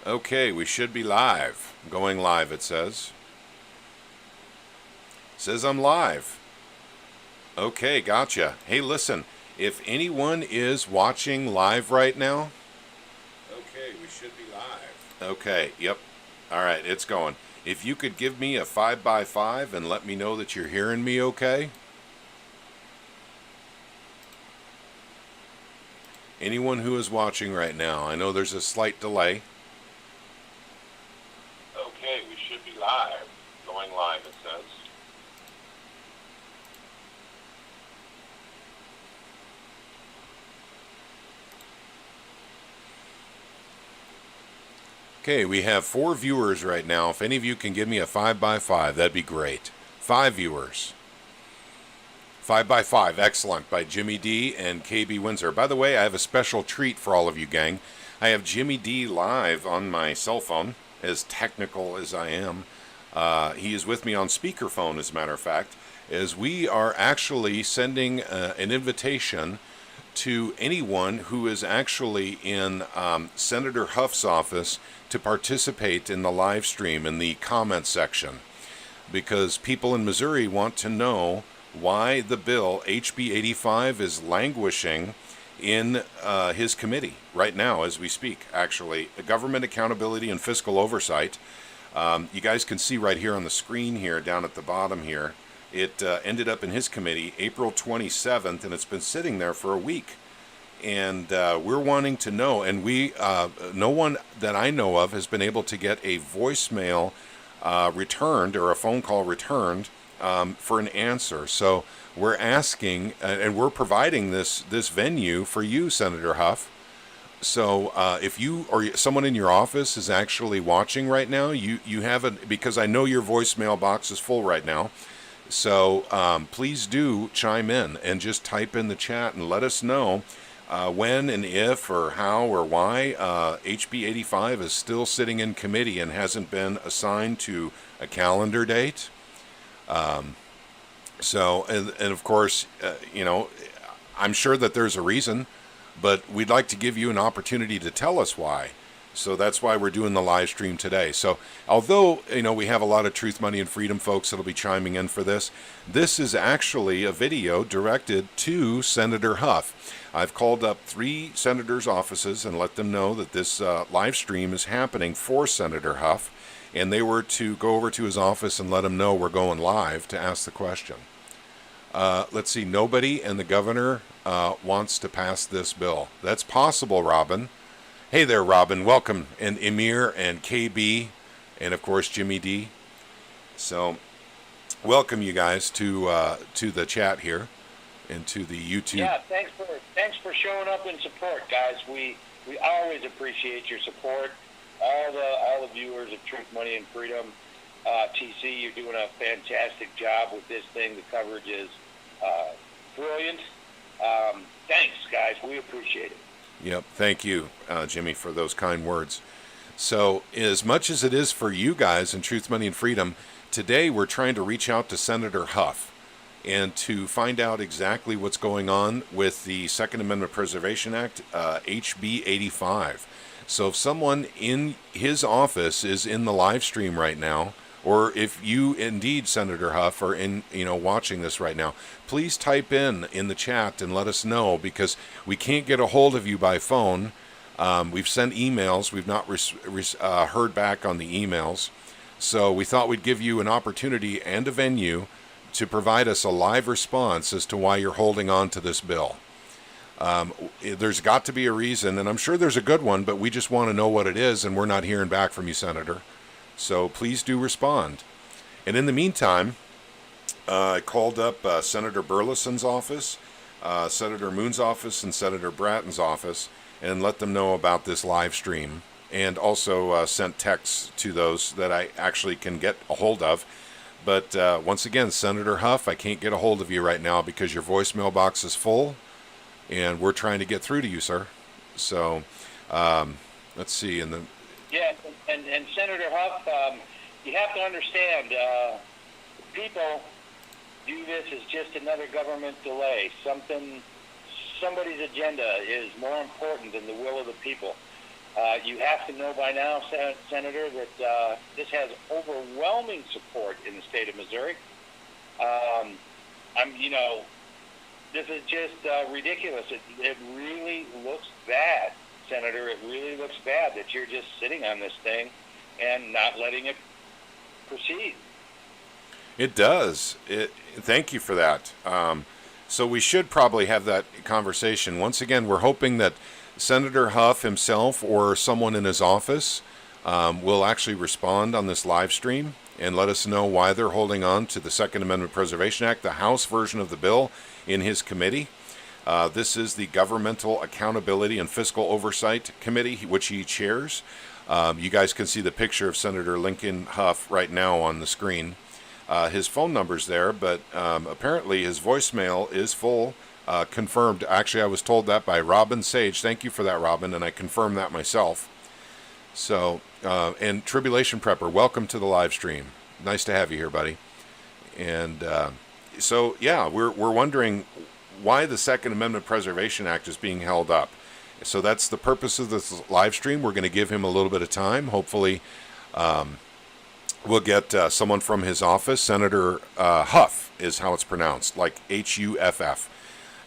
Okay, we should be live. Going live, it says. Says I'm live. Okay, gotcha. Hey, listen, if anyone is watching live right now. Okay, we should be live. Okay, yep. All right, it's going. If you could give me a 5x5 and let me know that you're hearing me okay. Anyone who is watching right now, I know there's a slight delay. Okay, we should be live. Going live, it says. Okay, we have 4 viewers right now. If any of you can give me a 5x5, that'd be great. 5 viewers. 5x5, excellent, by Jimmy D and KB Windsor. By the way, I have a special treat for all of you, gang. I have Jimmy D live on my cell phone, as technical as I am. He is with me on speakerphone, as a matter of fact, as we are actually sending an invitation to anyone who is actually in Senator Hough's office to participate in the live stream in the comment section, because people in Missouri want to know why the bill HB 85 is languishing in his committee right now as we speak. Actually, the Government Accountability and Fiscal Oversight. You guys can see right here on the screen here down at the bottom here. It ended up in his committee April 27th, and it's been sitting there for a week. And we're wanting to know, and no one that I know of has been able to get a voicemail returned or a phone call returned for an answer. So we're asking, and we're providing this venue for you, Senator Hough. So if you or someone in your office is actually watching right now, you haven't, because I know your voicemail box is full right now. So please do chime in and just type in the chat and let us know when and if or how or why HB 85 is still sitting in committee and hasn't been assigned to a calendar date. So, and of course, I'm sure that there's a reason, but we'd like to give you an opportunity to tell us why. So that's why we're doing the live stream today. So although, we have a lot of Truth, Money, and Freedom folks that'll be chiming in for this, this is actually a video directed to Senator Hough. I've called up 3 senators' offices and let them know that this live stream is happening for Senator Hough, and they were to go over to his office and let him know we're going live to ask the question. Let's see, nobody and the governor wants to pass this bill. That's possible, Robin. Hey there, Robin. Welcome. And Emir and KB and, of course, Jimmy D. So welcome, you guys, to the chat here and to the YouTube. Yeah, thanks for showing up in support, guys. We always appreciate your support. All the viewers of Truth, Money, and Freedom. TC, you're doing a fantastic job with this thing. The coverage is brilliant. Thanks, guys. We appreciate it. Yep. Thank you, Jimmy, for those kind words. So as much as it is for you guys in Truth, Money, and Freedom, today we're trying to reach out to Senator Hough and to find out exactly what's going on with the Second Amendment Preservation Act, HB 85. So if someone in his office is in the live stream right now, or if you indeed, Senator Hough, are watching this right now, please type in the chat and let us know, because we can't get a hold of you by phone. We've sent emails. We've not heard back on the emails. So we thought we'd give you an opportunity and a venue to provide us a live response as to why you're holding on to this bill. There's got to be a reason, and I'm sure there's a good one, but we just want to know what it is, and we're not hearing back from you, Senator. So please do respond. And in the meantime, I called up Senator Burleson's office, Senator Moon's office, and Senator Bratton's office, and let them know about this live stream, and also sent texts to those that I actually can get a hold of. But once again, Senator Hough, I can't get a hold of you right now because your voicemail box is full, and we're trying to get through to you, sir. So let's see. Yeah, and Senator Hough, you have to understand, people view this as just another government delay. Somebody's agenda is more important than the will of the people. You have to know by now, Senator, that this has overwhelming support in the state of Missouri. This is just ridiculous. It really looks bad, Senator. It really looks bad that you're just sitting on this thing and not letting it proceed. It does. Thank you for that. So we should probably have that conversation. Once again, we're hoping that Senator Hough himself or someone in his office will actually respond on this live stream and let us know why they're holding on to the Second Amendment Preservation Act, the House version of the bill, in his committee. This is the Governmental Accountability and Fiscal Oversight Committee, which he chairs. You guys can see the picture of Senator Lincoln Hough right now on the screen. His phone number's there, but apparently his voicemail is full. Confirmed. Actually, I was told that by Robin Sage. Thank you for that, Robin, and I confirmed that myself. So, and Tribulation Prepper, welcome to the live stream. Nice to have you here, buddy. And so, yeah, we're wondering why the Second Amendment Preservation Act is being held up. So that's the purpose of this live stream. We're going to give him a little bit of time. Hopefully, we'll get someone from his office. Senator Hough is how it's pronounced, like Huff.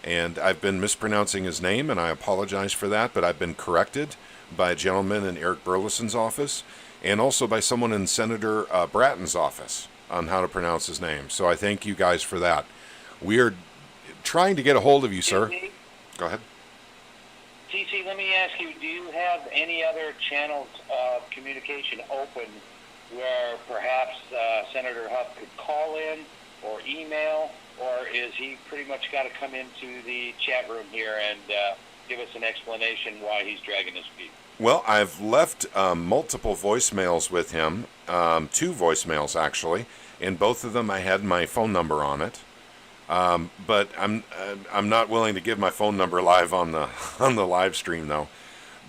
And I've been mispronouncing his name, and I apologize for that, but I've been corrected by a gentleman in Eric Burleson's office, and also by someone in Senator Bratton's office on how to pronounce his name. So I thank you guys for that. We are trying to get a hold of you, sir. Go ahead. TC, let me ask you, do you have any other channels of communication open where perhaps Senator Hough could call in or email, or is he pretty much got to come into the chat room here and give us an explanation why he's dragging his feet? Well, I've left multiple voicemails with him, 2 voicemails actually, and both of them I had my phone number on it. But I'm not willing to give my phone number live on the live stream though.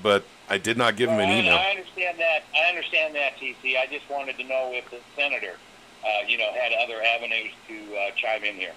But I did not give him an email. I understand that, TC. I just wanted to know if the senator, had other avenues to chime in here.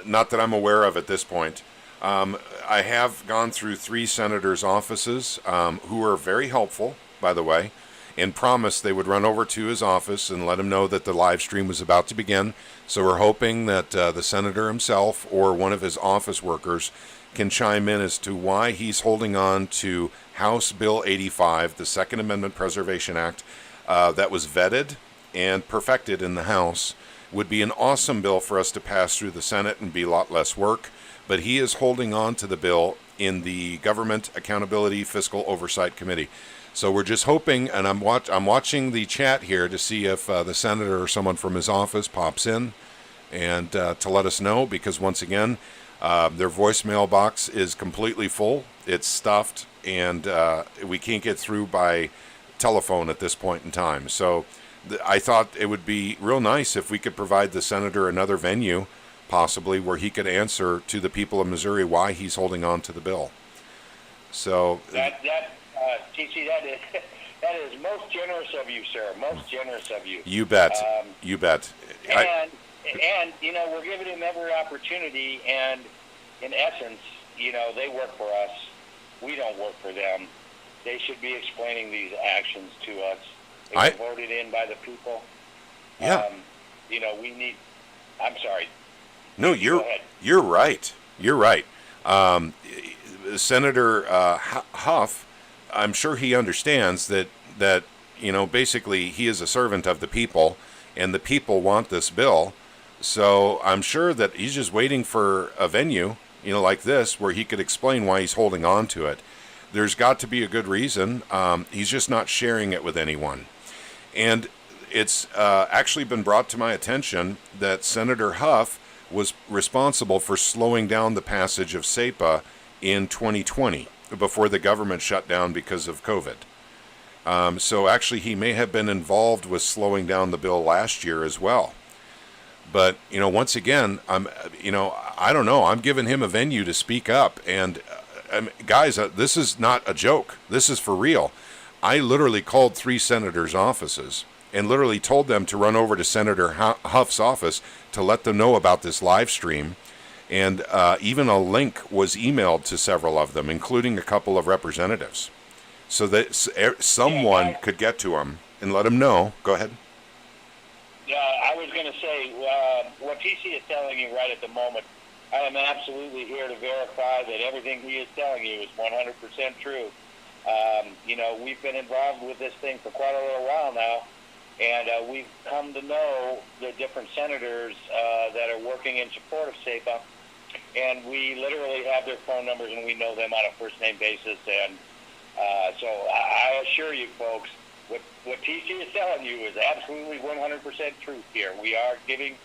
Not that I'm aware of at this point. I have gone through 3 senators' offices who are very helpful, by the way, and promised they would run over to his office and let him know that the live stream was about to begin. So we're hoping that the senator himself or one of his office workers can chime in as to why he's holding on to House Bill 85, the Second Amendment Preservation Act, that was vetted and perfected in the House. Would be an awesome bill for us to pass through the Senate and be a lot less work. But he is holding on to the bill in the Government Accountability Fiscal Oversight Committee. So we're just hoping, and I'm watching the chat here to see if the senator or someone from his office pops in and to let us know, because once again, their voicemail box is completely full. It's stuffed, and we can't get through by telephone at this point in time. So I thought it would be real nice if we could provide the senator another venue, possibly, where he could answer to the people of Missouri why he's holding on to the bill. So TC, that is most generous of you, sir. Most generous of you. You bet. You bet. And we're giving him every opportunity. And in essence, they work for us. We don't work for them. They should be explaining these actions to us. They were voted in by the people. Yeah. We need. I'm sorry. No, you're right. You're right. Senator Hough, I'm sure he understands that basically he is a servant of the people, and the people want this bill. So I'm sure that he's just waiting for a venue, like this, where he could explain why he's holding on to it. There's got to be a good reason. He's just not sharing it with anyone. And it's actually been brought to my attention that Senator Hough was responsible for slowing down the passage of SAPA in 2020, before the government shut down because of COVID. So actually he may have been involved with slowing down the bill last year as well. But, once again, I don't know. I'm giving him a venue to speak up. And guys, this is not a joke. This is for real. I literally called 3 senators' offices and literally told them to run over to Senator Hough's office to let them know about this live stream. And even a link was emailed to several of them, including a couple of representatives. so that someone could get to him and let him know. Go ahead. I was going to say, what TC is telling you right at the moment, I am absolutely here to verify that everything he is telling you is 100% true. We've been involved with this thing for quite a little while now, and we've come to know the different senators that are working in support of SAPA, and we literally have their phone numbers, and we know them on a first-name basis. And so I assure you, folks, what TC is telling you is absolutely 100% truth here. We are giving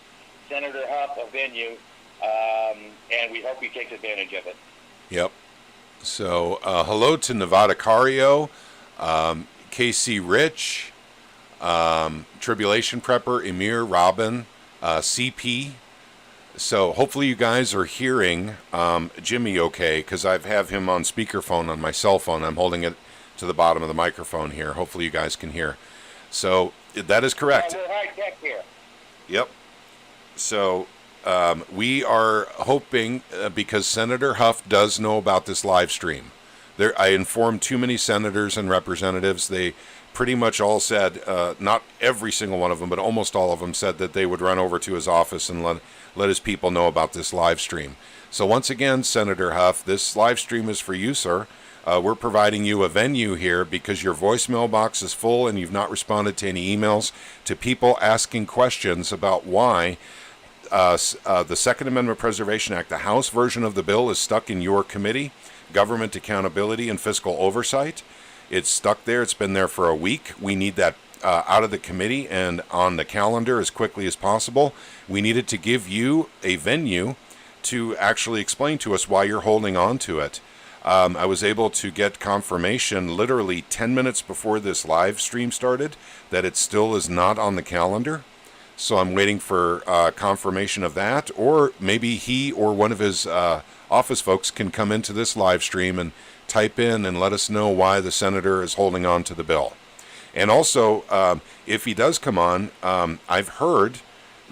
Senator Hough a venue, and we hope he takes advantage of it. Yep. So hello to Nevada Cario, KC Rich, Tribulation Prepper, Emir, Robin, CP. So hopefully you guys are hearing Jimmy okay, because I have him on speakerphone on my cell phone. I'm holding it to the bottom of the microphone here. Hopefully you guys can hear. So that is correct. We're high tech here. Yep. So we are hoping, because Senator Hough does know about this live stream. I informed too many senators and representatives. They pretty much all said, not every single one of them, but almost all of them said that they would run over to his office and let his people know about this live stream. So once again, Senator Hough, this live stream is for you, sir. We're providing you a venue here because your voicemail box is full and you've not responded to any emails to people asking questions about why the Second Amendment Preservation Act, the House version of the bill, is stuck in your committee, Government Accountability and Fiscal Oversight. It's stuck there. It's been there for a week. We need that out of the committee and on the calendar as quickly as possible. We needed to give you a venue to actually explain to us why you're holding on to it. I was able to get confirmation literally 10 minutes before this live stream started that it still is not on the calendar. So I'm waiting for confirmation of that, or maybe he or one of his office folks can come into this live stream and type in and let us know why the senator is holding on to the bill. And also, if he does come on, I've heard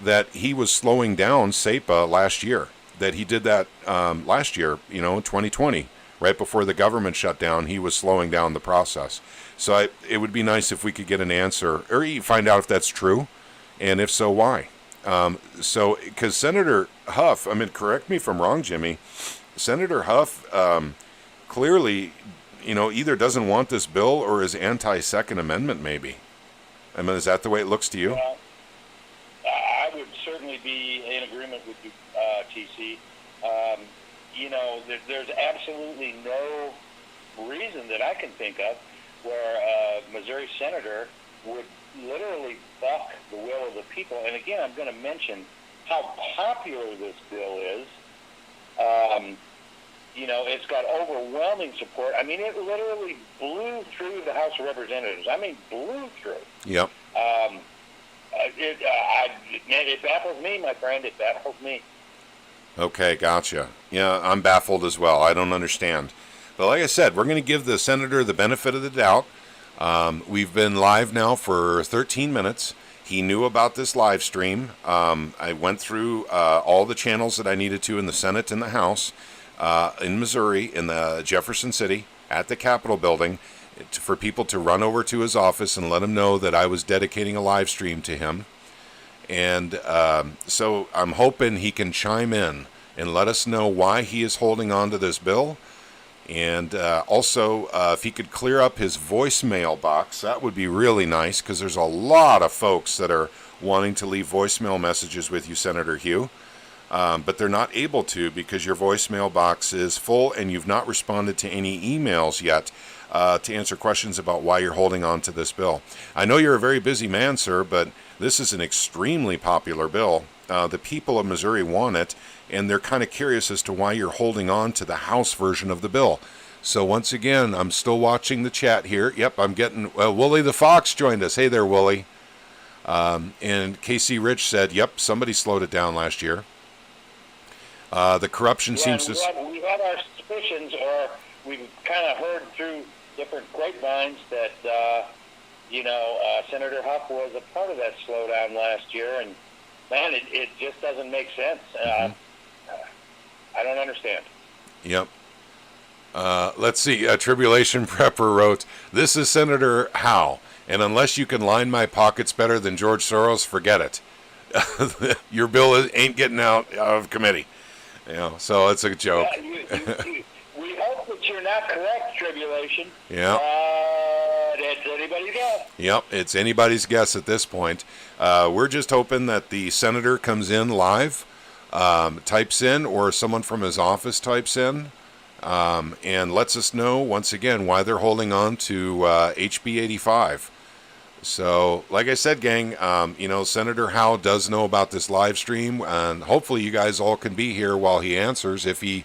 that he was slowing down SAPA last year, that he did that last year, in 2020. Right before the government shut down, he was slowing down the process. So it would be nice if we could get an answer, or find out if that's true, and if so, why. Because Senator Hough, correct me if I'm wrong, Jimmy, Senator Hough clearly, either doesn't want this bill or is anti-Second Amendment, maybe. Is that the way it looks to you? Well, I would certainly be in agreement with you, TC. There's absolutely no reason that I can think of where a Missouri senator would literally buck the will of the people. And again, I'm going to mention how popular this bill is. It's got overwhelming support. It literally blew through the House of Representatives. Blew through. Yep. It baffles me, my friend. It baffles me. Okay, gotcha. Yeah, I'm baffled as well. I don't understand. But like I said, we're going to give the senator the benefit of the doubt. We've been live now for 13 minutes. He knew about this live stream. I went through all the channels that I needed to in the Senate and the House, in Missouri, in the Jefferson City, at the Capitol building, for people to run over to his office and let him know that I was dedicating a live stream to him. And so I'm hoping he can chime in and let us know why he is holding on to this bill. And also, if he could clear up his voicemail box, that would be really nice, because there's a lot of folks that are wanting to leave voicemail messages with you, Senator Hough. But they're not able to because your voicemail box is full and you've not responded to any emails yet to answer questions about why you're holding on to this bill. I know you're a very busy man, sir, but this is an extremely popular bill. The people of Missouri want it, and they're kind of curious as to why you're holding on to the House version of the bill. So once again, I'm still watching the chat here. Yep, I'm getting... Wooly the Fox joined us. Hey there, Wooly. And KC Rich said, yep, somebody slowed it down last year. The corruption seems to... We had our suspicions, or we've kind of heard through different grapevines that, Senator Hough was a part of that slowdown last year, and, man, it just doesn't make sense. I don't understand. Yep. Let's see. Tribulation Prepper wrote, "This is Senator Hough, and unless you can line my pockets better than George Soros, forget it. Your bill ain't getting out of committee." So it's a joke. We hope that you're not correct, Tribulation. Yeah. It's anybody's guess. Yep, it's anybody's guess at this point. We're just hoping that the senator comes in live, types in, or someone from his office types in, and lets us know, once again, why they're holding on to HB 85. So, like I said, gang, Senator Hough does know about this live stream, and hopefully you guys all can be here while he answers. If he's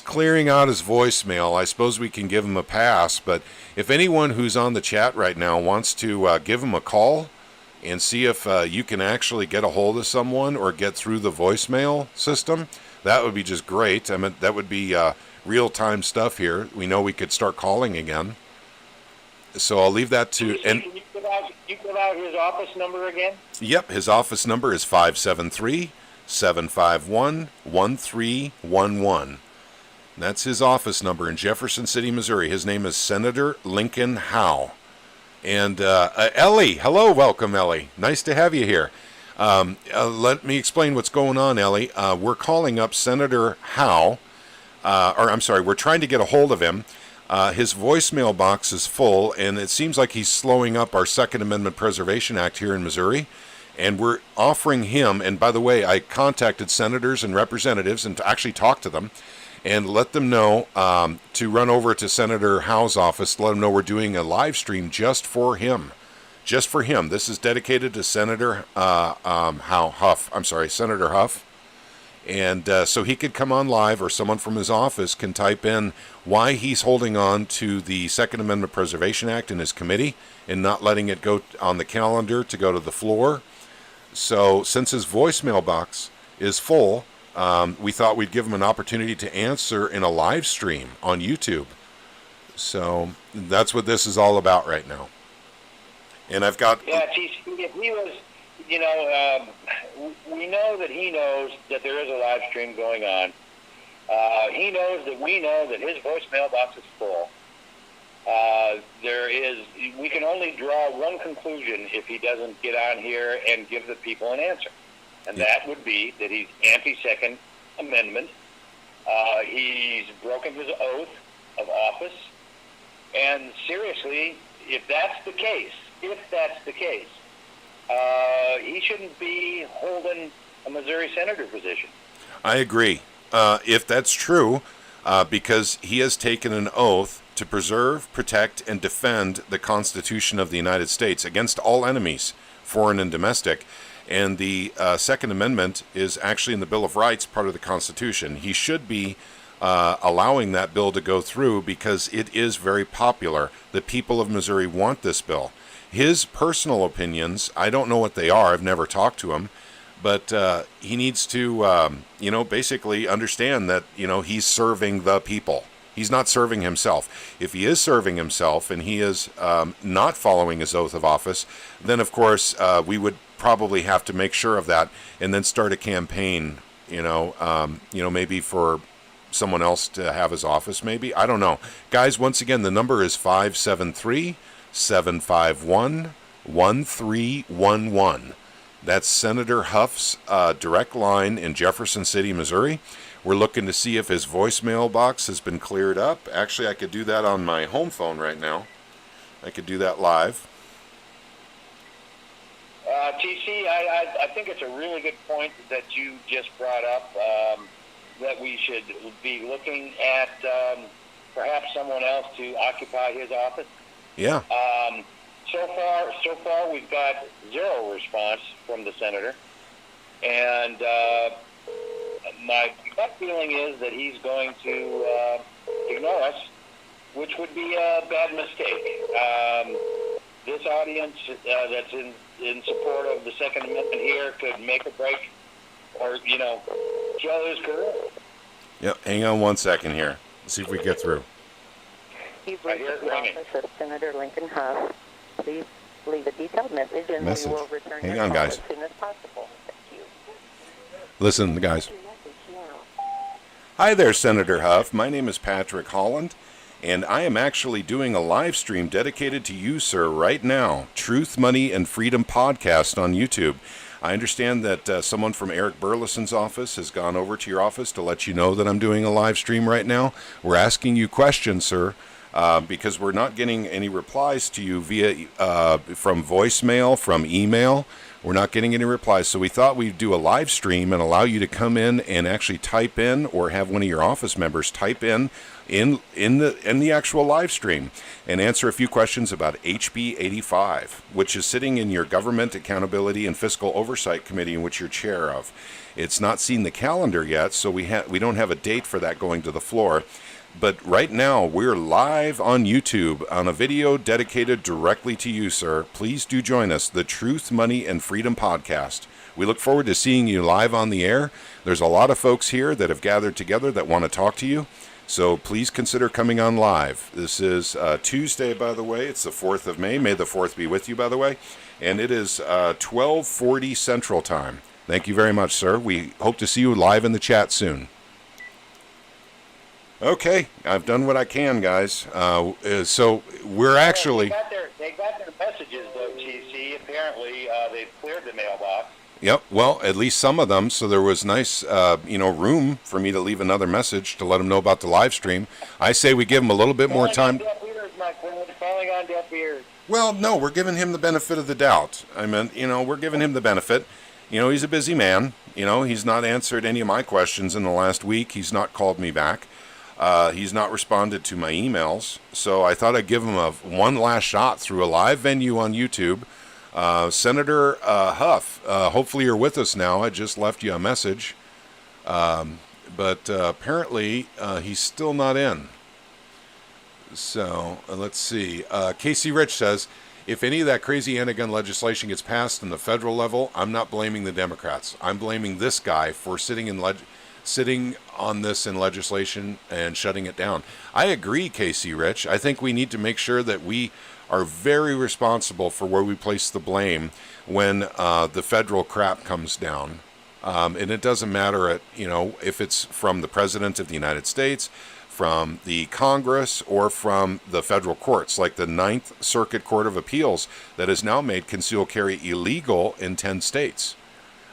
clearing out his voicemail, I suppose we can give him a pass. But if anyone who's on the chat right now wants to give him a call and see if you can actually get a hold of someone or get through the voicemail system, that would be just great. I mean, that would be real-time stuff here. We know we could start calling again. So I'll leave that to... Can you give out his office number again? Yep, his office number is 573-751-1311. That's his office number in Jefferson City, Missouri. His name is Senator Lincoln Hough. And Ellie, hello, welcome, Ellie. Nice to have you here. Let me explain what's going on, Ellie. We're calling up Senator Hough, we're trying to get a hold of him. His voicemail box is full, and it seems like he's slowing up our Second Amendment Preservation Act here in Missouri. And we're offering him, and by the way, I contacted senators and representatives and actually talked to them and let them know to run over to Senator Hough's office to let him know we're doing a live stream just for him. Just for him. This is dedicated to Senator Hough. Senator Hough. And so he could come on live, or someone from his office can type in why he's holding on to the Second Amendment Preservation Act in his committee and not letting it go on the calendar to go to the floor. So since his voicemail box is full, we thought we'd give him an opportunity to answer in a live stream on YouTube. So that's what this is all about right now. And I've got... Yeah, if he was... we know that he knows that there is a live stream going on. He knows that we know that his voicemail box is full. We can only draw one conclusion if he doesn't get on here and give the people an answer. And that would be that he's anti-Second Amendment. He's broken his oath of office. And seriously, if that's the case, he shouldn't be holding a Missouri senator position. I agree. If that's true, because he has taken an oath to preserve, protect, and defend the Constitution of the United States against all enemies, foreign and domestic. And the Second Amendment is actually in the Bill of Rights, part of the Constitution. He should be allowing that bill to go through because it is very popular. The people of Missouri want this bill. His personal opinions, I don't know what they are. I've never talked to him. But he needs to, basically understand that, he's serving the people. He's not serving himself. If he is serving himself and he is not following his oath of office, then, of course, we would probably have to make sure of that and then start a campaign, maybe for someone else to have his office, maybe. I don't know. Guys, once again, the number is 573-751-1311. That's Senator Hough's direct line in Jefferson City, Missouri. We're looking to see if his voicemail box has been cleared up. Actually, I could do that on my home phone right now. I could do that live. TC, I think it's a really good point that you just brought up, that we should be looking at perhaps someone else to occupy his office. Yeah. So far, we've got zero response from the senator, and my gut feeling is that he's going to ignore us, which would be a bad mistake. This audience that's in support of the Second Amendment here could make a break, or kill his career. Yeah, hang on one second here. Let's see if we get through. You've reached the office of Senator Lincoln Hough. Please leave a detailed message, and we will return your call as soon as possible. Thank you. Listen, guys. Hi there, Senator Hough. My name is Patrick Holland, and I am actually doing a live stream dedicated to you, sir, right now. Truth, Money, and Freedom podcast on YouTube. I understand that someone from Eric Burleson's office has gone over to your office to let you know that I'm doing a live stream right now. We're asking you questions, sir, because we're not getting any replies to you via from voicemail, from email. We're not getting any replies, so we thought we'd do a live stream and allow you to come in and actually type in, or have one of your office members type in the actual live stream and answer a few questions about HB 85, which is sitting in your Government Accountability and Fiscal Oversight Committee, in which you're chair of. It's not seen the calendar yet, so we don't have a date for that going to the floor. But right now, we're live on YouTube on a video dedicated directly to you, sir. Please do join us, the Truth, Money, and Freedom podcast. We look forward to seeing you live on the air. There's a lot of folks here that have gathered together that want to talk to you. So please consider coming on live. This is Tuesday, by the way. It's the 4th of May. May the 4th be with you, by the way. And it is 12:40 Central Time. Thank you very much, sir. We hope to see you live in the chat soon. Okay, I've done what I can, guys. So we're actually... They got their messages, though, TC. Apparently, they've cleared the mailbox. Yep, well, at least some of them, so there was nice, room for me to leave another message to let them know about the live stream. I say we give them a little bit more time. Falling on deaf ears, my friend. Falling on deaf ears. Well, no, we're giving him the benefit of the doubt. I mean, we're giving him the benefit. He's a busy man. He's not answered any of my questions in the last week. He's not called me back. He's not responded to my emails. So I thought I'd give him one last shot through a live venue on YouTube. Senator Hough, hopefully you're with us now. I just left you a message. But apparently he's still not in. So let's see. Casey Rich says, if any of that crazy anti-gun legislation gets passed in the federal level, I'm not blaming the Democrats. I'm blaming this guy for sitting on this in legislation and shutting it down. I agree, Casey Rich. I think we need to make sure that we are very responsible for where we place the blame when the federal crap comes down. And it doesn't matter if it's from the President of the United States, from the Congress, or from the federal courts, like the Ninth Circuit Court of Appeals that has now made concealed carry illegal in 10 states.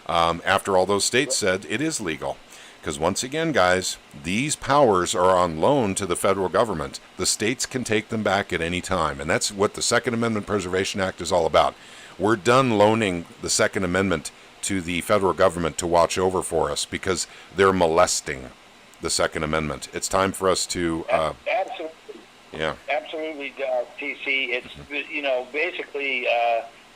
After all those states said it is legal. Because once again, guys, these powers are on loan to the federal government. The states can take them back at any time. And that's what the Second Amendment Preservation Act is all about. We're done loaning the Second Amendment to the federal government to watch over for us because they're molesting the Second Amendment. It's time for us to... Absolutely. Yeah. Absolutely, TC. It's, basically,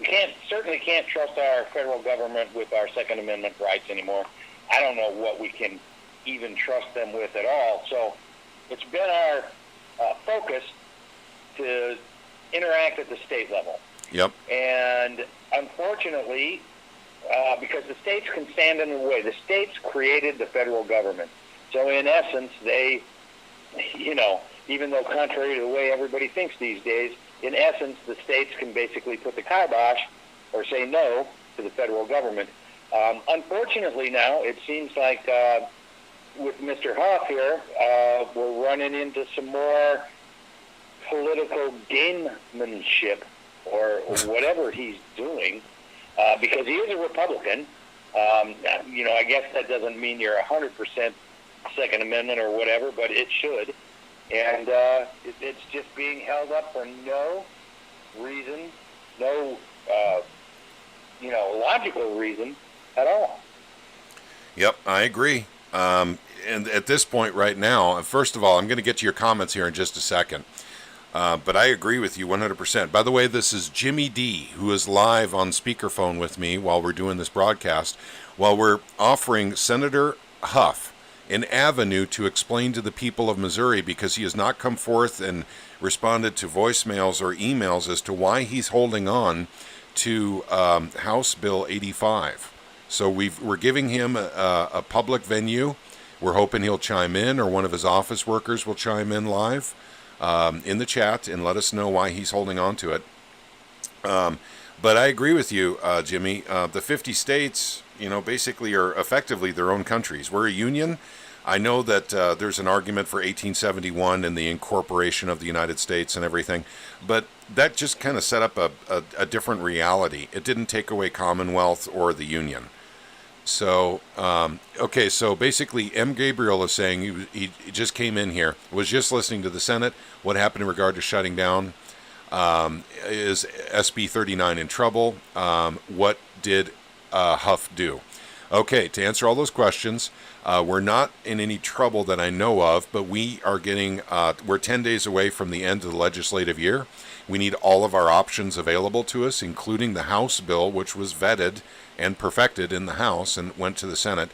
we certainly can't trust our federal government with our Second Amendment rights anymore. I don't know what we can even trust them with at all. So it's been our focus to interact at the state level. Yep. And unfortunately, because the states can stand in the way, the states created the federal government. So in essence, they, even though contrary to the way everybody thinks these days, in essence, the states can basically put the kibosh or say no to the federal government. Unfortunately now, it seems like with Mr. Hough here, we're running into some more political gamemanship or whatever he's doing, because he is a Republican. I guess that doesn't mean you're 100% Second Amendment or whatever, but it should. And it's just being held up for no reason, no, logical reason at all. Yep, I agree. And at this point right now, first of all, I'm going to get to your comments here in just a second. But I agree with you 100%. By the way, this is Jimmy D, who is live on speakerphone with me while we're doing this broadcast, while we're offering Senator Hough an avenue to explain to the people of Missouri, because he has not come forth and responded to voicemails or emails as to why he's holding on to House Bill 85. So we're giving him a public venue. We're hoping he'll chime in, or one of his office workers will chime in live in the chat and let us know why he's holding on to it. But I agree with you, Jimmy. The 50 states, basically are effectively their own countries. We're a union. I know that there's an argument for 1871 and the incorporation of the United States and everything, but that just kind of set up a different reality. It didn't take away Commonwealth or the Union. So, okay, so basically M. Gabriel is saying he just came in here, was just listening to the Senate. What happened in regard to shutting down? Is SB 39 in trouble? What did Hough do? Okay, to answer all those questions, we're not in any trouble that I know of, but we are getting, we're 10 days away from the end of the legislative year. We need all of our options available to us, including the House bill, which was vetted and perfected in the House and went to the Senate.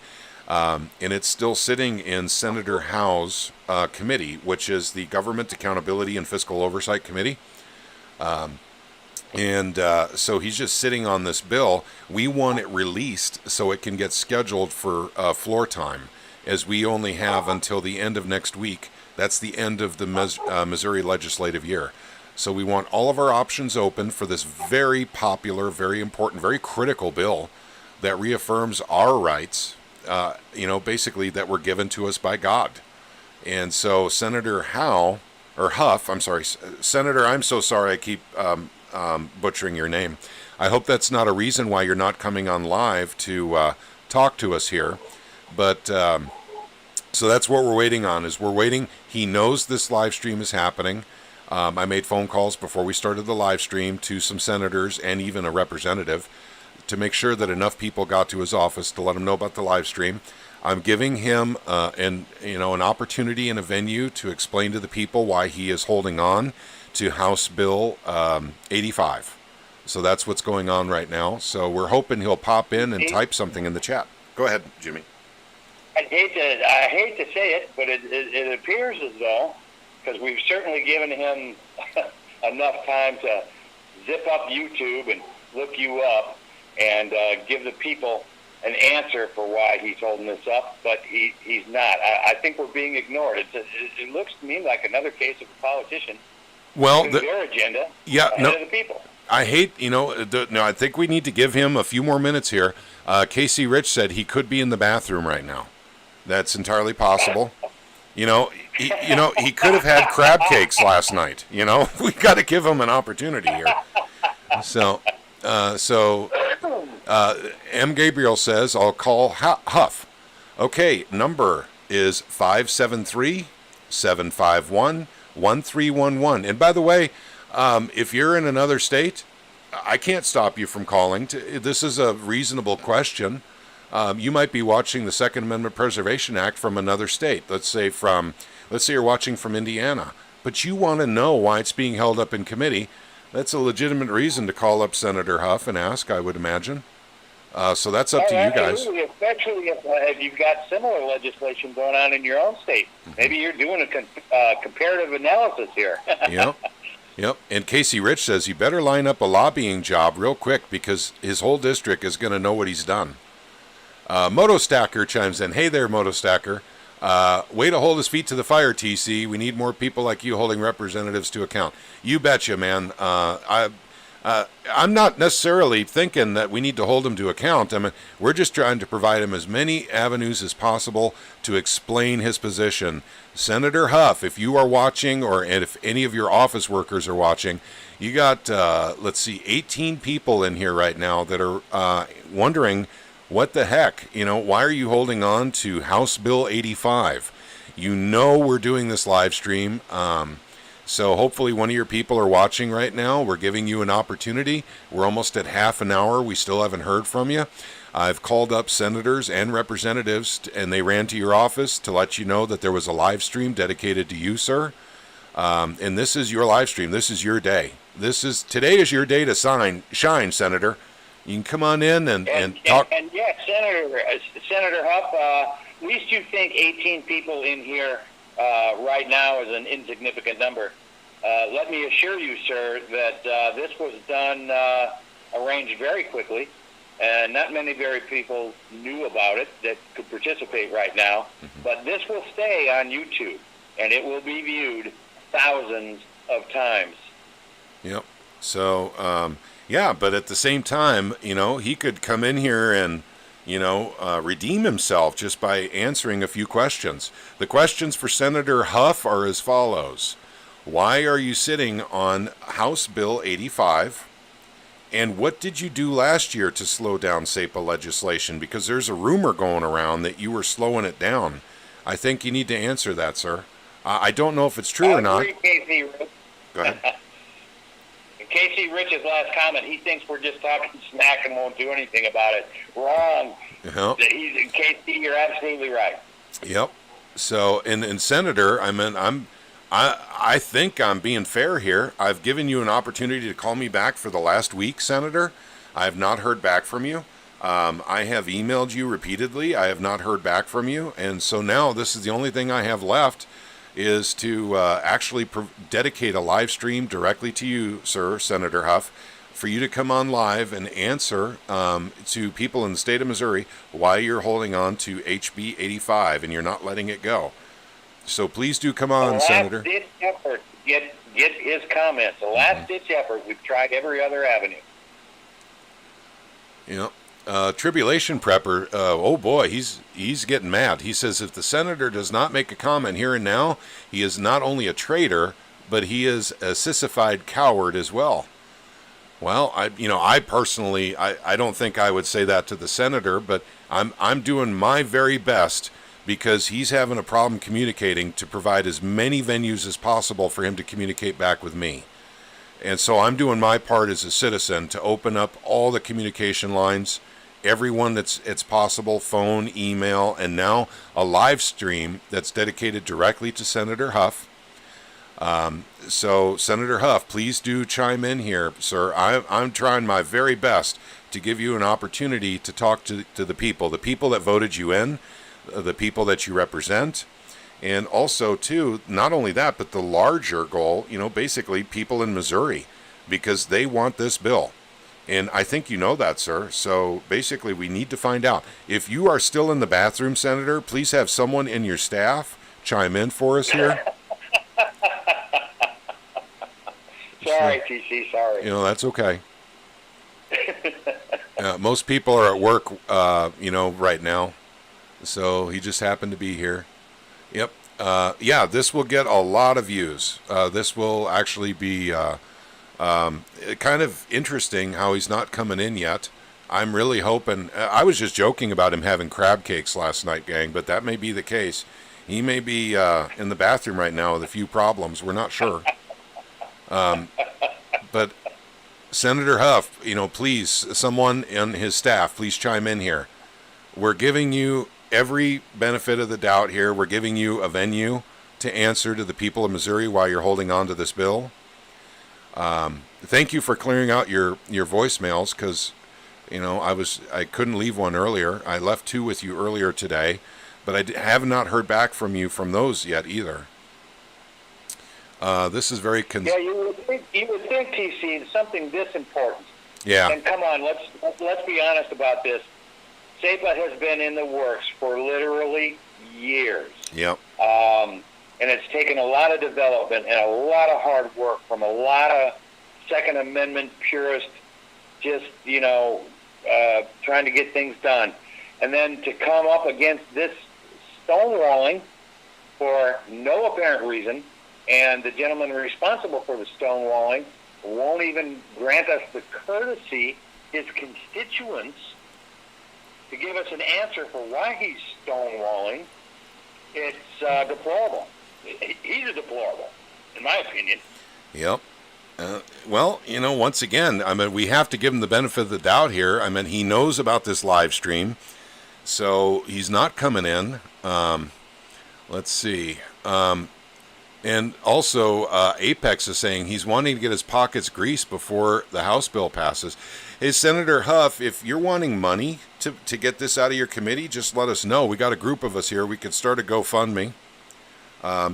And it's still sitting in Senator Hough's committee, which is the Government Accountability and Fiscal Oversight Committee. So he's just sitting on this bill. We want it released so it can get scheduled for floor time, as we only have until the end of next week. That's the end of the Missouri legislative year. So we want all of our options open for this very popular, very important, very critical bill that reaffirms our rights, basically that were given to us by God. And so Senator Hough, I'm sorry, Senator, I'm so sorry I keep butchering your name. I hope that's not a reason why you're not coming on live to talk to us here. But so that's what we're waiting on, is we're waiting. He knows this live stream is happening. I made phone calls before we started the live stream to some senators and even a representative to make sure that enough people got to his office to let him know about the live stream. I'm giving him an opportunity and a venue to explain to the people why he is holding on to House Bill 85. So that's what's going on right now. So we're hoping he'll pop in and type something in the chat. Go ahead, Jimmy. I hate to say it, but it appears as though, because we've certainly given him enough time to zip up YouTube and look you up and give the people an answer for why he's holding this up, but he's not. I think we're being ignored. It looks to me like another case of a politician. Well, their agenda ahead of the people. I hate, I think we need to give him a few more minutes here. Casey Rich said he could be in the bathroom right now. That's entirely possible. He could have had crab cakes last night. We got to give him an opportunity here. So M. Gabriel says, I'll call Hough. Okay, number is 573-751-1311. And by the way, if you're in another state, I can't stop you from calling. This is a reasonable question. You might be watching the Second Amendment Preservation Act from another state. Let's say you're watching from Indiana, but you want to know why it's being held up in committee. That's a legitimate reason to call up Senator Hough and ask, I would imagine. So that's up to you guys. Especially if you've got similar legislation going on in your own state. Maybe you're doing a comparative analysis here. Yep. And Casey Rich says you better line up a lobbying job real quick because his whole district is going to know what he's done. Moto Stacker chimes in. Hey there, Moto Stacker. Way to hold his feet to the fire, TC. We need more people like you holding representatives to account. You betcha, man. I'm not necessarily thinking that we need to hold him to account. I mean, we're just trying to provide him as many avenues as possible to explain his position. Senator Hough, if you are watching, and if any of your office workers are watching, you got, 18 people in here right now that are wondering, what the heck? Why are you holding on to House Bill 85? We're doing this live stream. So hopefully one of your people are watching right now. We're giving you an opportunity. We're almost at half an hour. We still haven't heard from you. I've called up senators and representatives, and they ran to your office to let you know that there was a live stream dedicated to you, sir. And this is your live stream. This is your day. Today is your day to shine, Senator. You can come on in and talk. And yeah, Senator Hough, at least you think 18 people in here right now is an insignificant number. Let me assure you, sir, that this was arranged very quickly, and not many very people knew about it that could participate right now. Mm-hmm. But this will stay on YouTube, and it will be viewed thousands of times. Yep. So, but at the same time, he could come in here and, redeem himself just by answering a few questions. The questions for Senator Hough are as follows. Why are you sitting on House Bill 85? And what did you do last year to slow down SAPA legislation? Because there's a rumor going around that you were slowing it down. I think you need to answer that, sir. I don't know if it's true or not. Casey, Go ahead. Casey Rich's last comment, he thinks we're just talking smack and won't do anything about it. Wrong. Yep. Casey, you're absolutely right. Yep. So, and Senator, I think I'm being fair here. I've given you an opportunity to call me back for the last week, Senator. I have not heard back from you. I have emailed you repeatedly. I have not heard back from you. And so now this is the only thing I have left is to actually dedicate a live stream directly to you, sir, Senator Hough, for you to come on live and answer to people in the state of Missouri why you're holding on to HB 85 and you're not letting it go. So please do come on, Senator. The last-ditch effort, get his comments. The last-ditch effort, we've tried every other avenue. Tribulation Prepper, oh boy, he's getting mad. He says if the senator does not make a comment here and now, he is not only a traitor, but he is a sissified coward as well. Well, I personally, I don't think I would say that to the senator, but I'm doing my very best because he's having a problem communicating to provide as many venues as possible for him to communicate back with me. And so I'm doing my part as a citizen to open up all the communication lines, everyone it's possible, phone, email, and now a live stream that's dedicated directly to Senator Hough. So Senator Hough, please do chime in here, sir. I'm trying my very best to give you an opportunity to talk to the people that voted you in, the people that you represent, and also too, not only that, but the larger goal, basically people in Missouri, because they want this bill. And I think you know that, sir. So basically we need to find out. If you are still in the bathroom, Senator, please have someone in your staff chime in for us here. Sorry, TC, sorry. That's okay. Most people are at work, right now. So he just happened to be here. Yep. This will get a lot of views. This will actually be kind of interesting how he's not coming in yet. I'm really hoping. I was just joking about him having crab cakes last night, gang, but that may be the case. He may be in the bathroom right now with a few problems. We're not sure. But Senator Hough, please, someone in his staff, please chime in here. We're giving you every benefit of the doubt here. We're giving you a venue to answer to the people of Missouri while you're holding on to this bill. Thank you for clearing out your voicemails because, I couldn't leave one earlier. I left 2 with you earlier today, but I have not heard back from you from those yet either. This is very you would think, TC, something this important. Yeah. And come on, let's be honest about this. SAPA has been in the works for literally years. Yep. And it's taken a lot of development and a lot of hard work from a lot of Second Amendment purists just, trying to get things done. And then to come up against this stonewalling for no apparent reason, and the gentleman responsible for the stonewalling won't even grant us the courtesy, his constituents, to give us an answer for why he's stonewalling. It's deplorable. He's a deplorable, in my opinion. Yep. Well, once again, we have to give him the benefit of the doubt here. He knows about this live stream, so he's not coming in. Let's see. And also, Apex is saying he's wanting to get his pockets greased before the House bill passes. Hey, Senator Hough, if you're wanting money to get this out of your committee, just let us know. We got a group of us here. We could start a GoFundMe.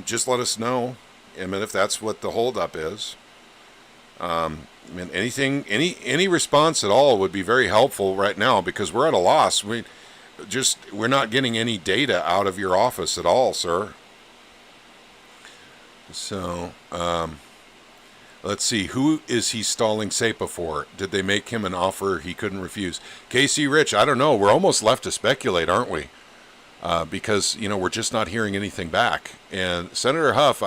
Just let us know. If that's what the holdup is. Anything, any response at all would be very helpful right now because we're at a loss. We're not getting any data out of your office at all, sir. So, Let's see, who is he stalling SAPA for? Did they make him an offer he couldn't refuse? Casey Rich, I don't know. We're almost left to speculate, aren't we? Because, we're just not hearing anything back. And Senator Hough,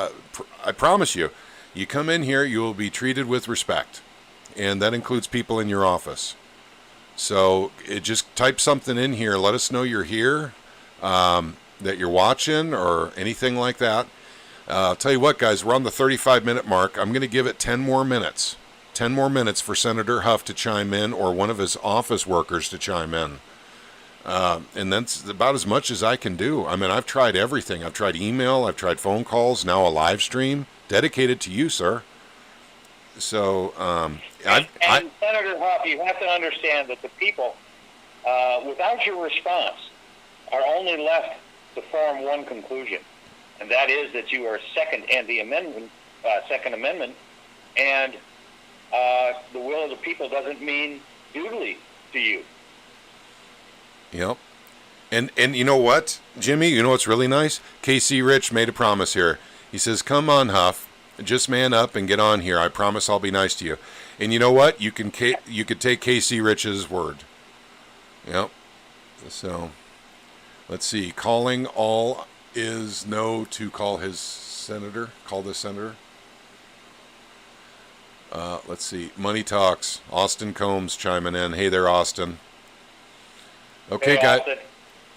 I promise you, you come in here, you will be treated with respect. And that includes people in your office. So just type something in here. Let us know you're here, that you're watching or anything like that. I'll tell you what, guys, we're on the 35-minute mark. I'm going to give it 10 more minutes. 10 more minutes for Senator Hough to chime in or one of his office workers to chime in. And that's about as much as I can do. I mean, I've tried everything. I've tried email. I've tried phone calls. Now a live stream dedicated to you, sir. So, and Senator Hough, you have to understand that the people, without your response, are only left to form one conclusion. And that is that you are second Amendment, and the will of the people doesn't mean doodly to you. Yep. And you know what, Jimmy? You know what's really nice? KC Rich made a promise here. He says, "Come on, Hough, just man up and get on here. I promise I'll be nice to you." And you know what? You could take KC Rich's word. Yep. So, let's see. Calling all is no to call his senator. Call this senator. Let's see. Money Talks. Austin Combs chiming in. Hey there, Austin. Okay, hey, guys. Austin.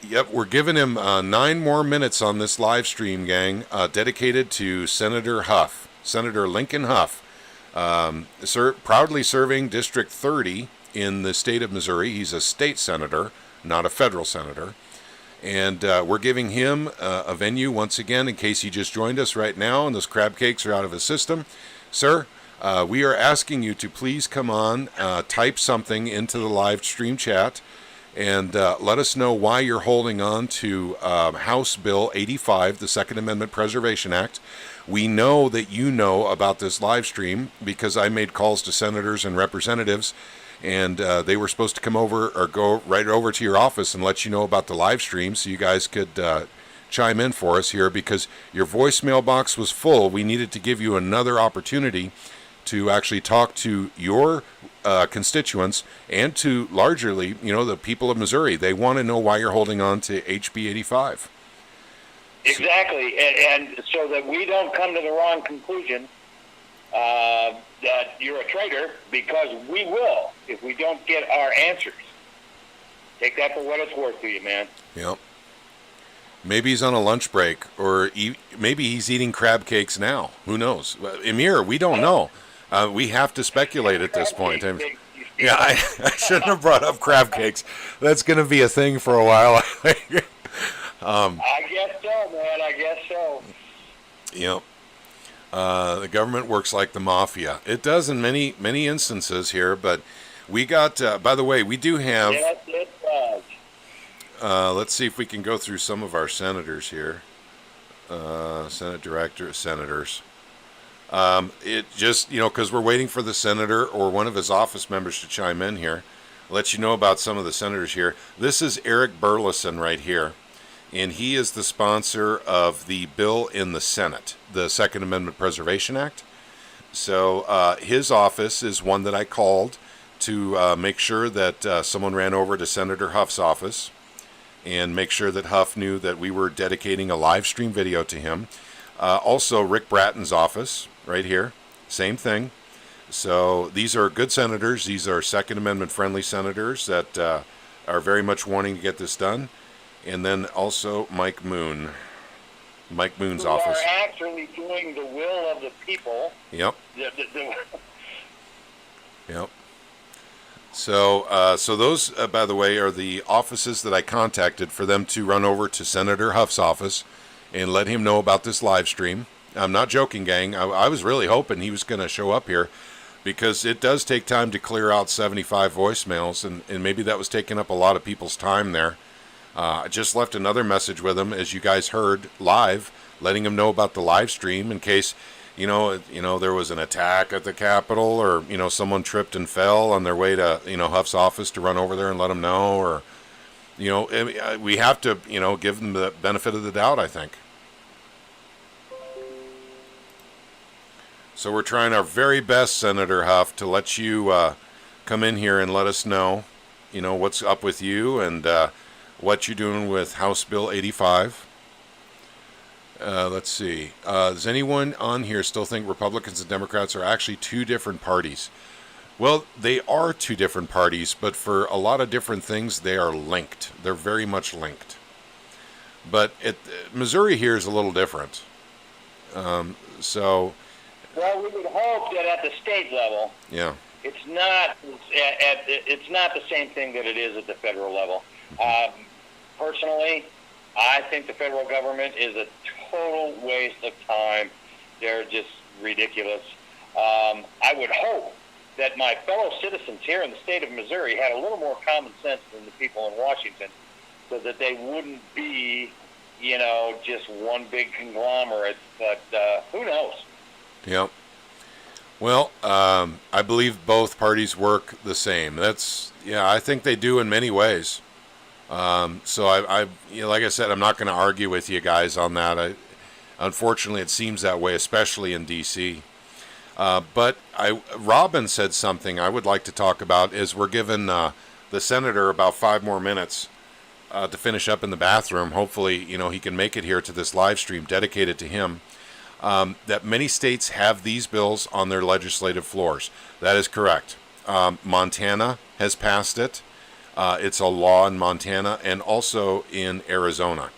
Yep, we're giving him 9 more minutes on this live stream, gang, dedicated to Senator Hough, Senator Lincoln Hough, proudly serving District 30 in the state of Missouri. He's a state senator, not a federal senator. And we're giving him a venue once again in case he just joined us right now and those crab cakes are out of his system. Sir, we are asking you to please come on, type something into the live stream chat, and let us know why you're holding on to House Bill 85, the Second Amendment Preservation Act. We know that you know about this live stream because I made calls to senators and representatives, and they were supposed to come over or go right over to your office and let you know about the live stream so you guys could chime in for us here because your voicemail box was full. We needed to give you another opportunity to actually talk to your constituents and to largely, the people of Missouri. They want to know why you're holding on to HB 85. Exactly, and so that we don't come to the wrong conclusion that you're a traitor, because we will if we don't get our answers. Take that for what it's worth to you, man. Yep. Maybe he's on a lunch break, or maybe he's eating crab cakes now. Who knows? Emir, we don't know. We have to speculate at this point. Yeah, I shouldn't have brought up crab cakes. That's going to be a thing for a while. I guess so, man. I guess so. Yep. The government works like the mafia. It does in many, many instances here, but we got, by the way, we do have... Yes, it does. Let's see if we can go through some of our senators here. Senate Director, senators. It just, because we're waiting for the senator or one of his office members to chime in here. I'll let you know about some of the senators here. This is Eric Burleson right here, and he is the sponsor of the bill in the Senate, the Second Amendment Preservation Act. So his office is one that I called to make sure that someone ran over to Senator Hough's office and make sure that Hough knew that we were dedicating a live stream video to him. Also, Rick Bratton's office right here, same thing. So these are good senators. These are Second Amendment friendly senators that are very much wanting to get this done. And then also Mike Moon's who office. Are actually doing the will of the people. Yep. Yep. So those, by the way, are the offices that I contacted for them to run over to Senator Hough's office and let him know about this live stream. I'm not joking, gang. I was really hoping he was going to show up here because it does take time to clear out 75 voicemails, and maybe that was taking up a lot of people's time there. I just left another message with him, as you guys heard live, letting him know about the live stream in case, there was an attack at the Capitol, or, someone tripped and fell on their way to, Hough's office to run over there and let him know, or, we have to, give them the benefit of the doubt, I think. So we're trying our very best, Senator Hough, to let you come in here and let us know, what's up with you and what you're doing with House Bill 85. Let's see. Does anyone on here still think Republicans and Democrats are actually two different parties? Well, they are two different parties, but for a lot of different things, they are linked. They're very much linked. But Missouri here is a little different. Well, we would hope that at the state level, it's not the same thing that it is at the federal level. Personally, I think the federal government is a total waste of time. They're just ridiculous. I would hope that my fellow citizens here in the state of Missouri had a little more common sense than the people in Washington, so that they wouldn't be, just one big conglomerate. But who knows? Yep. Well, I believe both parties work the same. I think they do in many ways. So I like I said, I'm not going to argue with you guys on that. Unfortunately, it seems that way, especially in D.C. But Robin said something I would like to talk about. Is we're giving the senator about 5 more minutes to finish up in the bathroom. Hopefully, he can make it here to this live stream dedicated to him. That many states have these bills on their legislative floors. That is correct. Montana has passed it. It's a law in Montana and also in Arizona.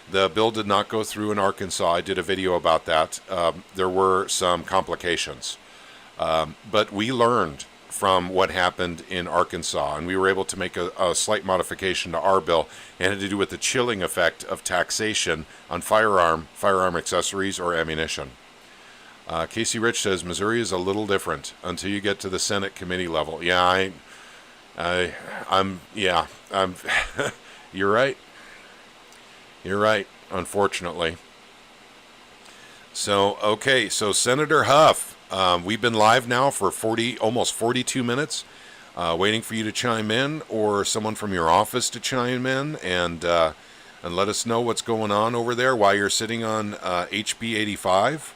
The bill did not go through in Arkansas. I did a video about that. There were some complications. But we learned from what happened in Arkansas, and we were able to make a slight modification to our bill. It had to do with the chilling effect of taxation on firearm accessories or ammunition. Casey Rich says Missouri is a little different until you get to the Senate committee level. Yeah, I'm you're right. You're right, unfortunately. So, okay, so Senator Hough, we've been live now for almost 42 minutes, waiting for you to chime in or someone from your office to chime in and let us know what's going on over there while you're sitting on HB 85.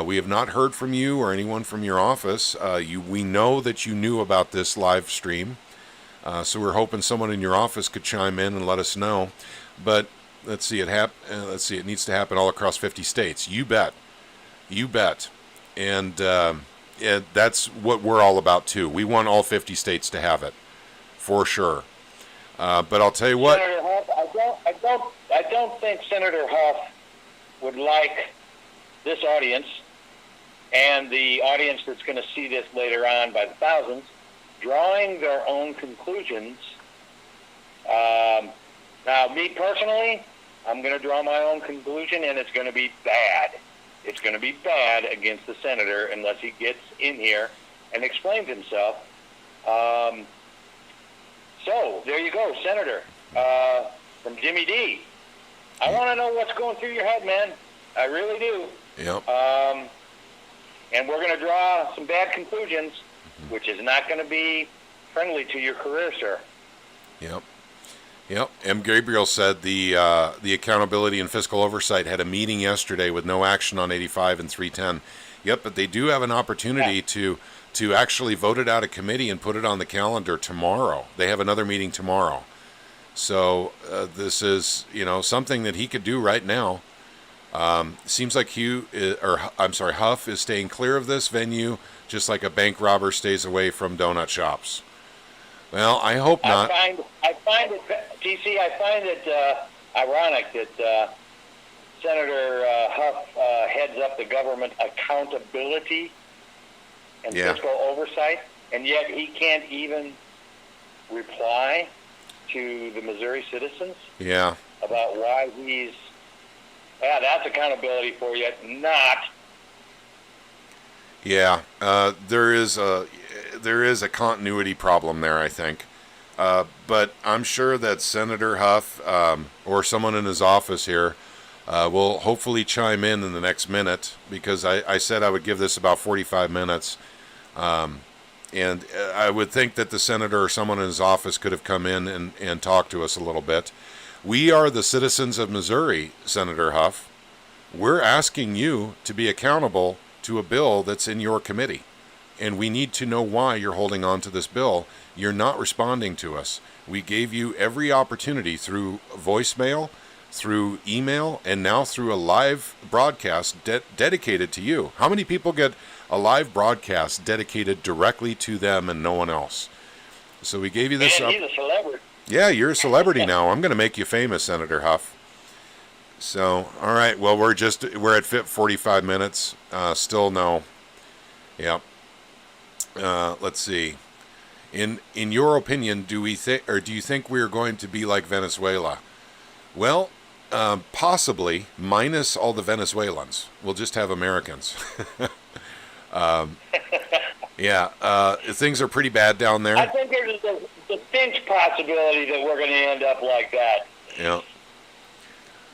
We have not heard from you or anyone from your office. We know that you knew about this live stream, so we're hoping someone in your office could chime in and let us know. But let's see, it needs to happen all across 50 states. You bet. And that's what we're all about too. We want all 50 states to have it, for sure. But I'll tell you what. Senator Hough, I don't think Senator Hough would like this audience and the audience that's going to see this later on by the thousands drawing their own conclusions. Now, me personally, I'm going to draw my own conclusion, and it's going to be bad. It's going to be bad against the senator unless he gets in here and explains himself. So, there you go, Senator, from Jimmy D. I want to know what's going through your head, man. I really do. Yep. And we're going to draw some bad conclusions, which is not going to be friendly to your career, sir. Yep. M. Gabriel said the Accountability and Fiscal Oversight had a meeting yesterday with no action on 85 and 310. Yep, but they do have an opportunity to actually vote it out of committee and put it on the calendar tomorrow. They have another meeting tomorrow. So this is, something that he could do right now. Seems like Hough is staying clear of this venue, just like a bank robber stays away from donut shops. Well, I hope not. I find it ironic that Senator Hough heads up the Government Accountability and Fiscal Oversight, and yet he can't even reply to the Missouri citizens about why he's... Yeah, that's accountability for you. Not. Yeah, there is a continuity problem there, I think. But I'm sure that Senator Hough or someone in his office here will hopefully chime in the next minute, because I said I would give this about 45 minutes. And I would think that the senator or someone in his office could have come in and talked to us a little bit. We are the citizens of Missouri, Senator Hough. We're asking you to be accountable to a bill that's in your committee. And we need to know why you're holding on to this bill. You're not responding to us. We gave you every opportunity through voicemail, through email, and now through a live broadcast dedicated to you. How many people get a live broadcast dedicated directly to them and no one else? So we gave you this. Man, he's a celebrity. Yeah, you're a celebrity now. I'm going to make you famous, Senator Hough. So, all right. Well, we're at 45 minutes. Still no. Yep. Let's see. In your opinion, do you think we're going to be like Venezuela? Well, possibly, minus all the Venezuelans. We'll just have Americans. Yeah, things are pretty bad down there. I think there's a distinct possibility that we're going to end up like that. Yeah.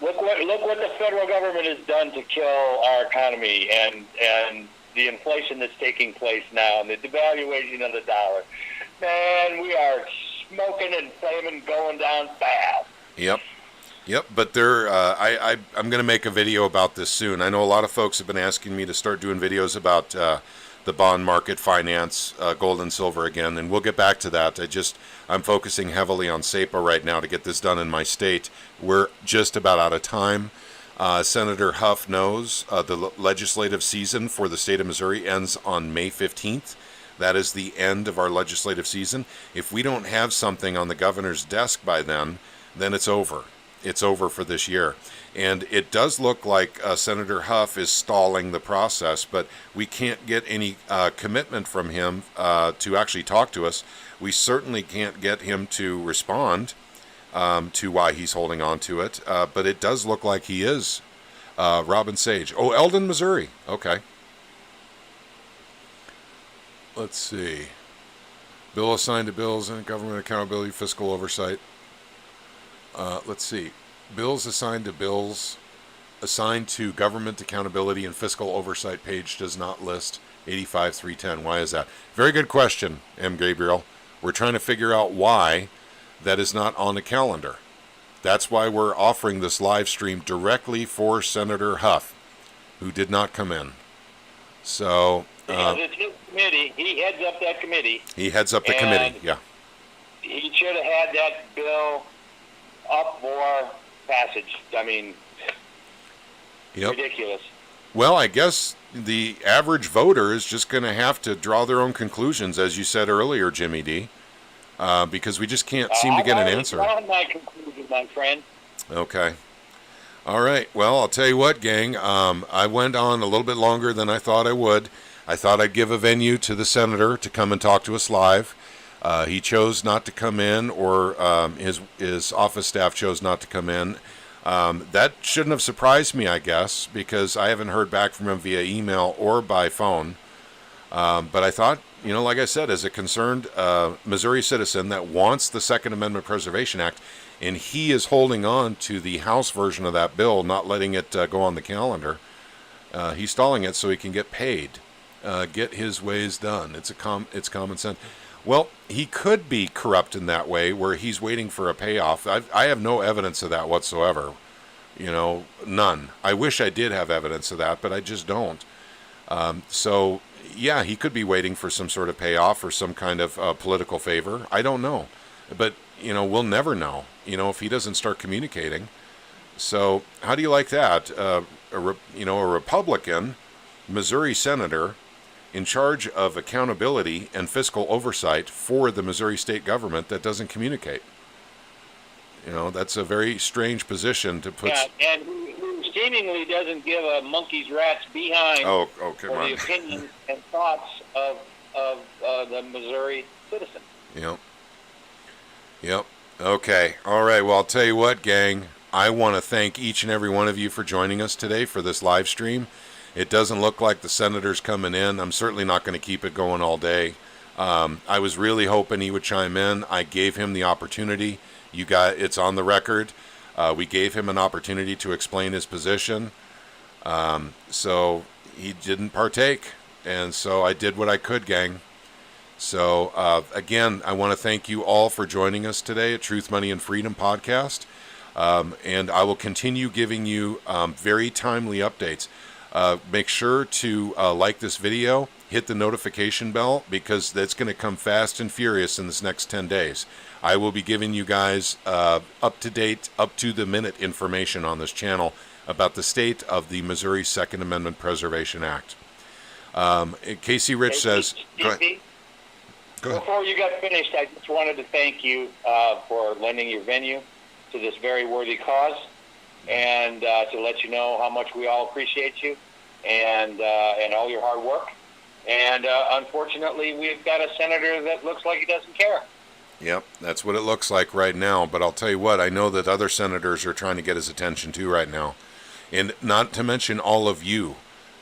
Look what the federal government has done to kill our economy and the inflation that's taking place now and the devaluation of the dollar. Man, we are smoking and flaming, going down fast. Yep, but I'm going to make a video about this soon. I know a lot of folks have been asking me to start doing videos about the bond market, finance, gold and silver again, and we'll get back to that. I'm focusing heavily on SAPA right now to get this done in my state. We're just about out of time. Senator Hough knows the legislative season for the state of Missouri ends on May 15th. That is the end of our legislative season. If we don't have something on the governor's desk by then it's over. It's over for this year. And it does look like Senator Hough is stalling the process, but we can't get any commitment from him to actually talk to us. We certainly can't get him to respond to why he's holding on to it, but it does look like he is. Robin Sage. Oh, Eldon, Missouri. Okay. Let's see. Bill assigned to bills and government accountability, fiscal oversight. Let's see. Bills assigned to government accountability and fiscal oversight page does not list 85-310. Why is that? Very good question, M. Gabriel. We're trying to figure out why that is not on the calendar. That's why we're offering this live stream directly for Senator Hough, who did not come in. So because it's his committee. He heads up that committee. He heads up the committee, yeah. He should have had that bill up for passage. I mean, yep. Ridiculous. Well, I guess the average voter is just going to have to draw their own conclusions, as you said earlier, Jimmy D, because we just can't seem to get an answer. I've my conclusion, my friend. Okay. All right. Well, I'll tell you what, gang. I went on a little bit longer than I thought I would. I thought I'd give a venue to the senator to come and talk to us live. He chose not to come in, or his office staff chose not to come in. That shouldn't have surprised me, I guess, because I haven't heard back from him via email or by phone. But I thought, like I said, as a concerned Missouri citizen that wants the Second Amendment Preservation Act, and he is holding on to the House version of that bill, not letting it go on the calendar. He's stalling it so he can get paid, get his ways done. It's common sense. Well, he could be corrupt in that way, where he's waiting for a payoff. I have no evidence of that whatsoever. None. I wish I did have evidence of that, but I just don't. So, yeah, he could be waiting for some sort of payoff or some kind of political favor. I don't know. But, we'll never know, if he doesn't start communicating. So, how do you like that? A Republican Missouri senator in charge of accountability and fiscal oversight for the Missouri state government that doesn't communicate. That's a very strange position to put. Yeah, and who seemingly doesn't give a monkey's rat's behind for the opinions and thoughts of the Missouri citizen. Yep. Okay. All right. Well, I'll tell you what, gang. I want to thank each and every one of you for joining us today for this live stream. It doesn't look like the senator's coming in. I'm certainly not going to keep it going all day. I was really hoping he would chime in. I gave him the opportunity. It's on the record. We gave him an opportunity to explain his position. So he didn't partake. And so I did what I could, gang. So again, I want to thank you all for joining us today at Truth, Money, and Freedom podcast. And I will continue giving you very timely updates. Make sure to like this video, hit the notification bell, because that's going to come fast and furious in this next 10 days. I will be giving you guys up-to-date, up-to-the-minute information on this channel about the state of the Missouri Second Amendment Preservation Act. Casey Rich says... Go ahead. Before you got finished, I just wanted to thank you for lending your venue to this very worthy cause, and to let you know how much we all appreciate you and all your hard work. And unfortunately, we've got a senator that looks like he doesn't care. Yep, that's what it looks like right now. But I'll tell you what, I know that other senators are trying to get his attention too right now. And not to mention all of you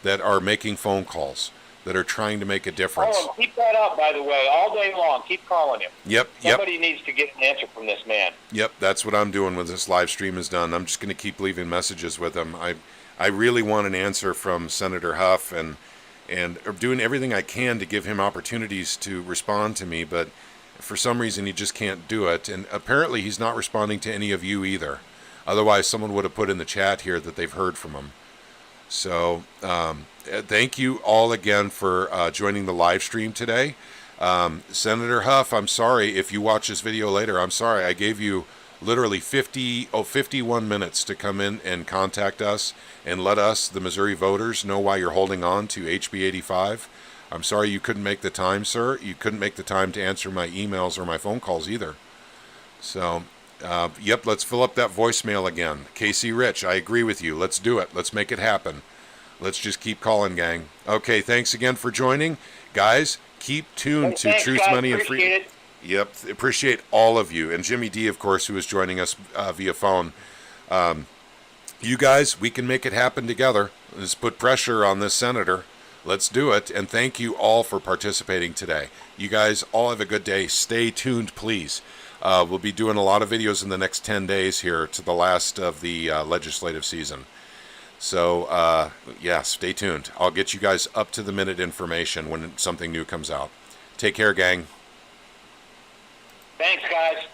that are making phone calls, that are trying to make a difference. Oh, keep that up, by the way, all day long. Keep calling him. Yep. Somebody needs to get an answer from this man. Yep, that's what I'm doing when this live stream is done. I'm just going to keep leaving messages with him. I really want an answer from Senator Hough, and doing everything I can to give him opportunities to respond to me, but for some reason he just can't do it. And apparently he's not responding to any of you either. Otherwise, someone would have put in the chat here that they've heard from him. So thank you all again for joining the live stream today. Senator Hough, I'm sorry if you watch this video later. I'm sorry. I gave you literally 51 minutes to come in and contact us and let us, the Missouri voters, know why you're holding on to HB 85. I'm sorry you couldn't make the time, sir. You couldn't make the time to answer my emails or my phone calls either. So, yep, let's fill up that voicemail again. Casey Rich, I agree with you. Let's do it. Let's make it happen. Let's just keep calling, gang. Okay, thanks again for joining. Guys, keep tuned to Truth, Money, and Freedom. Yep, appreciate all of you. And Jimmy D, of course, who is joining us via phone. You guys, we can make it happen together. Let's put pressure on this senator. Let's do it. And thank you all for participating today. You guys all have a good day. Stay tuned, please. We'll be doing a lot of videos in the next 10 days here to the last of the legislative season. So, yeah, stay tuned. I'll get you guys up-to-the-minute information when something new comes out. Take care, gang. Thanks, guys.